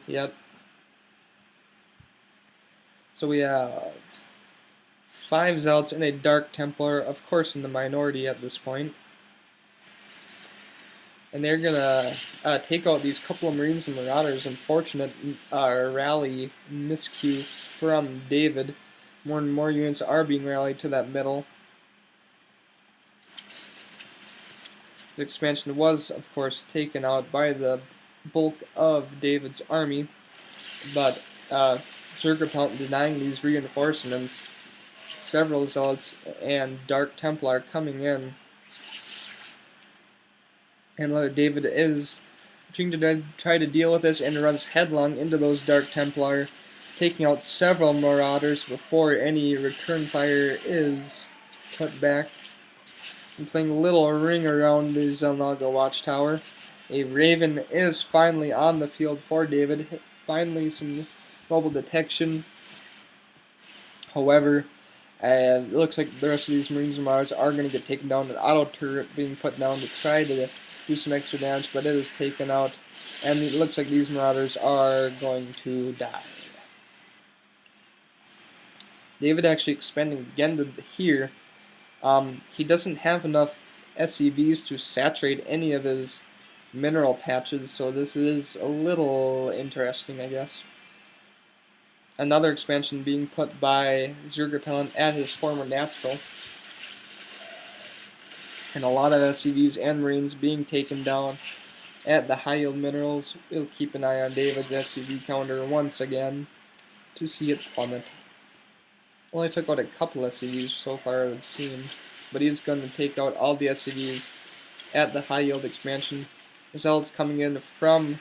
Yep. So we have 5 Zealots and a Dark Templar, of course in the minority at this point. And they're gonna take out these couple of Marines and Marauders. Unfortunate rally miscue from David. More and more units are being rallied to that middle. This expansion was, of course, taken out by the bulk of David's army, but ZrgRepellent denying these reinforcements. Several Zealots and Dark Templar coming in. And David is trying to deal with this and runs headlong into those Dark Templar, taking out several Marauders before any return fire is cut back. And playing a little ring around the ZrgRepellent watchtower. A Raven is finally on the field for David. Finally some mobile detection. However, it looks like the rest of these Marines and Marauders are going to get taken down. An auto turret being put down to try to do some extra damage, but it is taken out. And it looks like these Marauders are going to die. David actually expanding again to here. He doesn't have enough SCVs to saturate any of his mineral patches, so this is a little interesting, I guess. Another expansion being put by ZrgRepellent at his former natural. And a lot of SCVs and Marines being taken down at the high yield minerals. We'll keep an eye on David's SCV counter once again to see it plummet. Only took out a couple SCVs so far, it would seem, but he's going to take out all the SCVs at the high yield expansion. The Zealots coming in from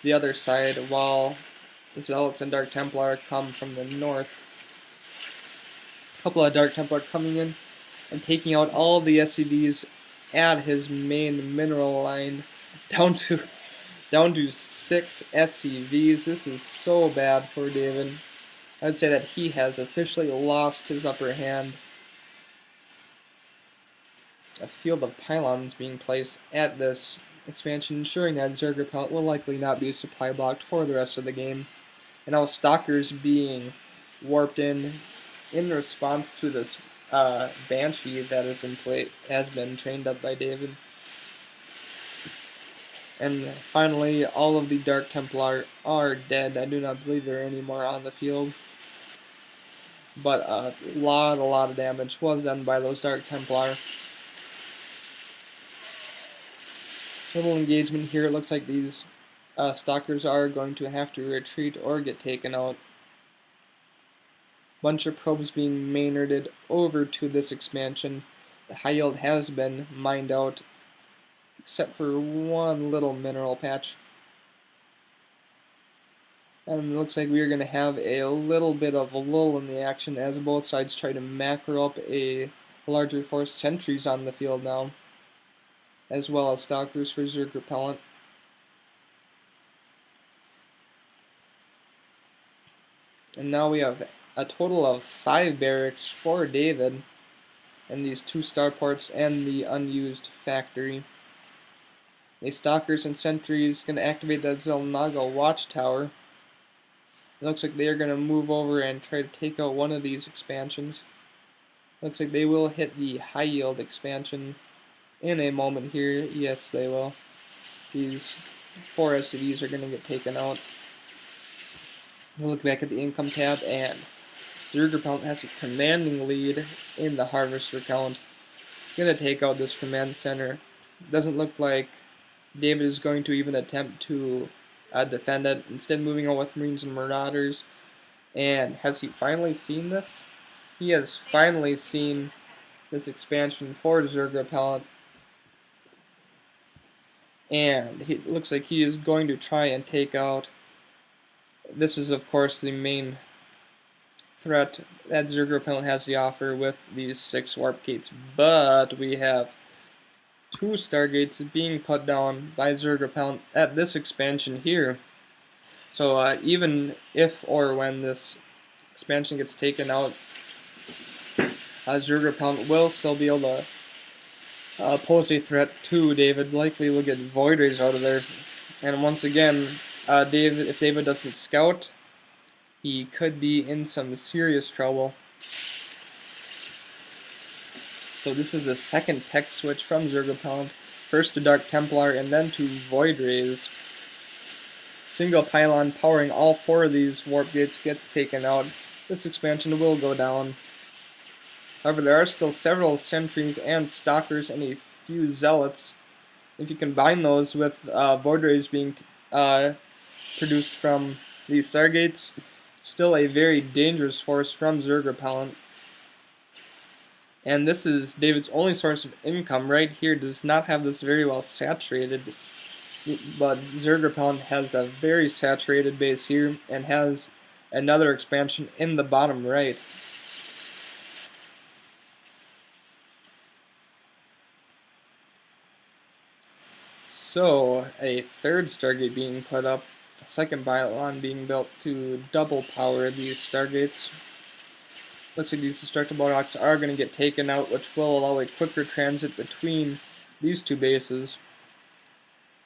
the other side, while the Zealots and Dark Templar come from the north. A couple of Dark Templar coming in and taking out all the SCVs at his main mineral line, down to 6 SCVs. This is so bad for David. I'd say that he has officially lost his upper hand. A field of pylons being placed at this expansion, ensuring that ZrgRepellent will likely not be supply blocked for the rest of the game. And now Stalkers being warped in response to this Banshee that has been trained up by David. And finally, all of the Dark Templar are dead. I do not believe there are any more on the field. But a lot of damage was done by those Dark Templar. Little engagement here. It looks like these Stalkers are going to have to retreat or get taken out. Bunch of probes being maynarded over to this expansion. The high yield has been mined out, except for one little mineral patch. And it looks like we are going to have a little bit of a lull in the action as both sides try to macro up a larger force. Sentries on the field now, as well as Stalkers for ZrgRepellent. And now we have a total of 5 barracks for David, and these 2 starports and the unused factory. The Stalkers and Sentries going to activate that ZrgRepellent watchtower. It looks like they are going to move over and try to take out one of these expansions. Looks like they will hit the high yield expansion in a moment here. Yes, they will. These 4 SCVs are going to get taken out. We'll look back at the income tab, and ZrgRepellent has a commanding lead in the harvester count. Going to take out this command center. Doesn't look like David is going to even attempt to defend it, instead moving on with Marines and Marauders. And has he finally seen this? He has finally seen this expansion for ZrgRepellent, and it looks like he is going to try and take out. This is of course the main threat that ZrgRepellent has to offer with these 6 warp gates, but we have 2 stargates being put down by ZrgRepellent at this expansion here. So even if or when this expansion gets taken out, ZrgRepellent will still be able to pose a threat to David. Likely will get Void Rays out of there. And once again, If David doesn't scout, he could be in some serious trouble. So this is the second tech switch from ZrgRepellent. First to Dark Templar and then to Void Rays. Single pylon powering all 4 of these warp gates gets taken out. This expansion will go down. However, there are still several sentries and stalkers and a few zealots. If you combine those with Void Rays being produced from these stargates, still a very dangerous force from ZrgRepellent. And this is David's only source of income right here. Does not have this very well saturated, but ZrgRepellent has a very saturated base here and has another expansion in the bottom right. So a third Stargate being put up, a second pylon being built to double power these Stargates. Looks like these destructible rocks are going to get taken out, which will allow a quicker transit between these 2 bases.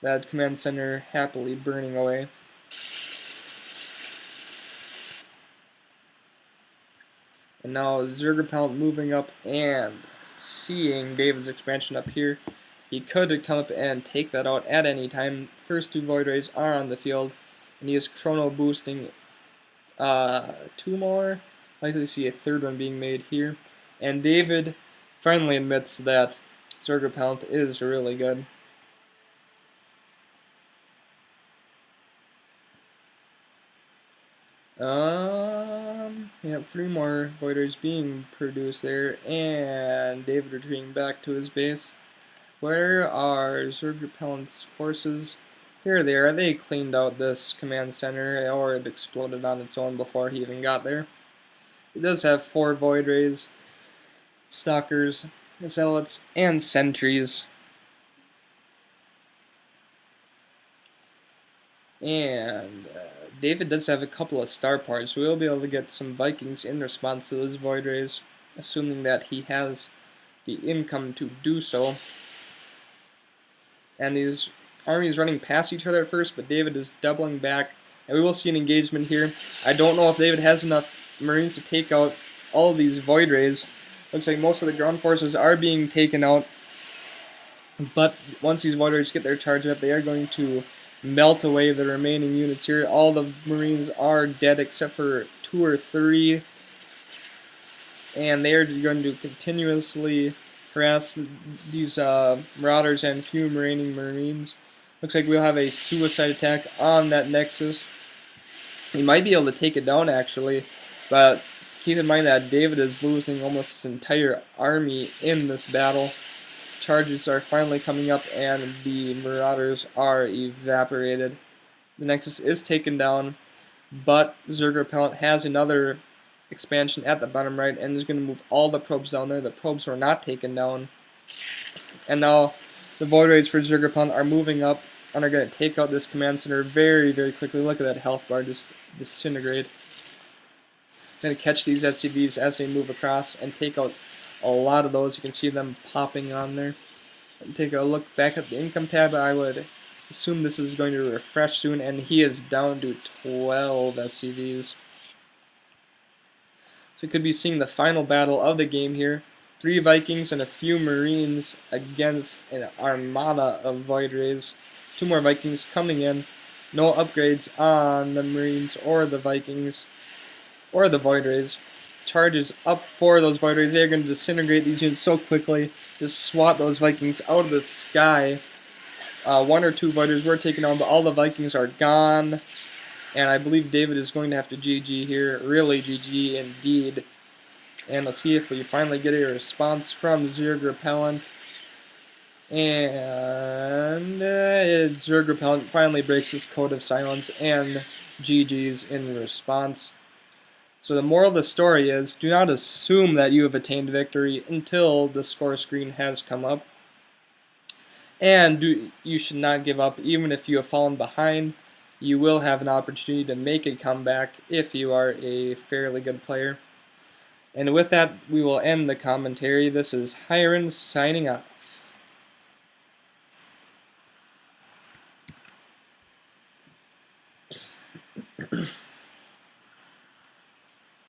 That command center happily burning away. And now ZrgRepellent moving up and seeing David's expansion up here. He could come up and take that out at any time. First 2 Void Rays are on the field, and he is chrono boosting 2 more. Likely see a third one being made here. And David finally admits that ZrgRepellent is really good. Yeah, 3 more Void Rays being produced there, and David retreating back to his base. Where are ZrgRepellent's forces? Here they are. They cleaned out this command center, or it exploded on its own before he even got there. It does have 4 Void Rays, Stalkers, Zealots, and Sentries. And David does have a couple of star parts, so we'll be able to get some Vikings in response to those Void Rays, assuming that he has the income to do so. And these armies running past each other at first, but David is doubling back, and we will see an engagement here. I don't know if David has enough Marines to take out all of these Void Rays. Looks like most of the ground forces are being taken out, but once these Void Rays get their charge up, they are going to melt away the remaining units here. All the Marines are dead except for 2 or 3, and they are going to continuously harass these Marauders and few remaining Marines. Looks like we'll have a suicide attack on that Nexus. He might be able to take it down actually, but keep in mind that David is losing almost his entire army in this battle. Charges are finally coming up and the Marauders are evaporated. The Nexus is taken down, but ZrgRepellent has another expansion at the bottom right and is going to move all the probes down there. The probes were not taken down. And now the Void Rays for ZrgRepellent are moving up and are going to take out this command center very, very quickly. Look at that health bar just disintegrate. Going to catch these SCVs as they move across and take out a lot of those. You can see them popping on there. And take a look back at the income tab. I would assume this is going to refresh soon, and he is down to 12 SCVs. So we could be seeing the final battle of the game here. 3 Vikings and a few Marines against an armada of Void Rays. 2 more Vikings coming in. No upgrades on the Marines or the Vikings or the Void Rays. Charges up for those Void Rays. They're going to disintegrate these units so quickly. Just swat those Vikings out of the sky. 1 or 2 Void Rays were taken down, but all the Vikings are gone. And I believe David is going to have to GG here. Really GG indeed. And let's see if we finally get a response from ZrgRepellent. And ZrgRepellent finally breaks his code of silence and GG's in response. So the moral of the story is, do not assume that you have attained victory until the score screen has come up. And you should not give up even if you have fallen behind. You will have an opportunity to make a comeback if you are a fairly good player. And with that, we will end the commentary. This is Hiron signing off.